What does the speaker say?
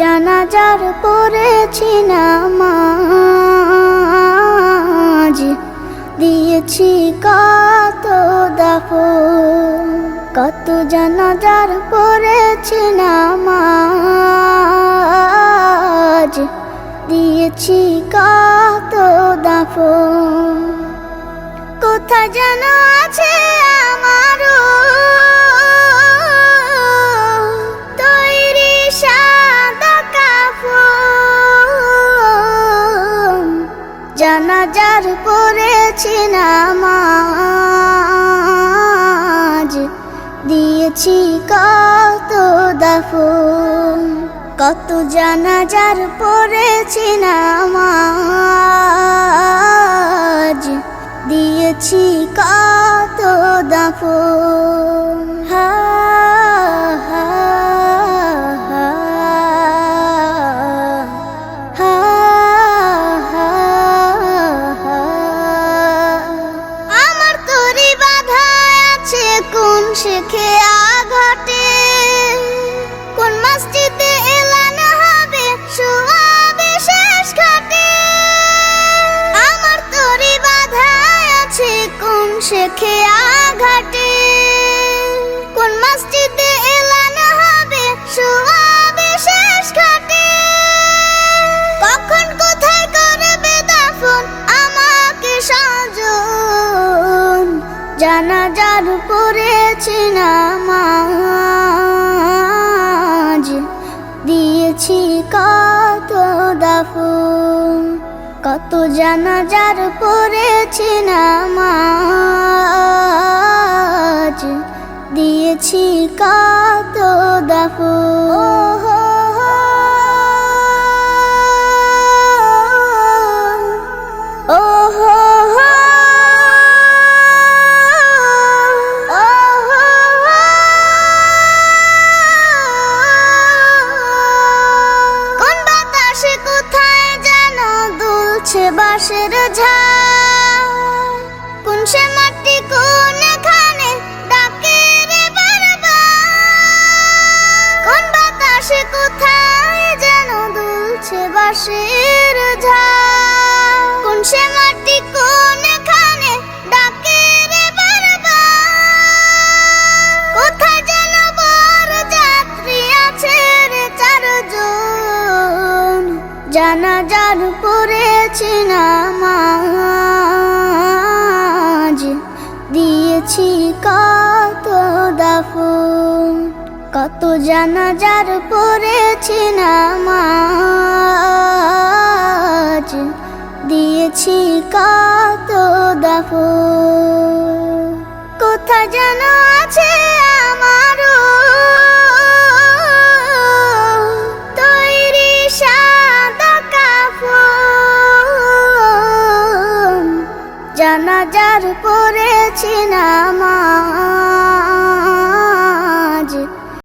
জানাজার পড়েছি নামাজ, দিয়েছি কত দাফন। কত জানাজার পড়েছি নামাজ, দিয়েছি কত দাফন। কোথায় যেন আছে আমারও তৈরি সাদা কাফন। জানাজার পড়েছি নামাজ, দিয়েছি কত দাফন। কত জানাজার পড়েছি নামাজ, দিয়েছি কত দাফন। আমার তরি বাধা আছে কোন শেখে আঘাটে, কোন মসজিদে এলান হবে শোয়াবে শেষ ঘাটে। আমার তরি বাধা আছে কোন শেখে আঘাটে, কোন মসজিদে এলান হবে শোয়াবে শেষ ঘাটে। কখন কোথায় করবে দাফন আমাকে সাজন। জানাজার পড়েছি নামাজ, দিয়েছি কত দাফন। কত জানাজার পড়েছি নামাজ, দিয়েছি কত দাফন। বাঁশের ঝাড় কোন সে মাটি কোনখানে ডাকে রে বারবার। কোন বাতাসে কোথায় যেন দুলছে বাঁশের ঝাড়, কোন সে মাটি কোনখানে ডাকে রে বারবার। কোথায় যেন বর যাত্রী আছে রে চারজন। জানাজার পড়েছি নামাজ, দিয়েছি কত দাফন। কত জানাজার পড়েছি নামাজ, দিয়েছি কত দাফন। কোথায় যেন আছে আমারও তৈরি সাদা কাফন। জানাজার পড়েছি নামাজ।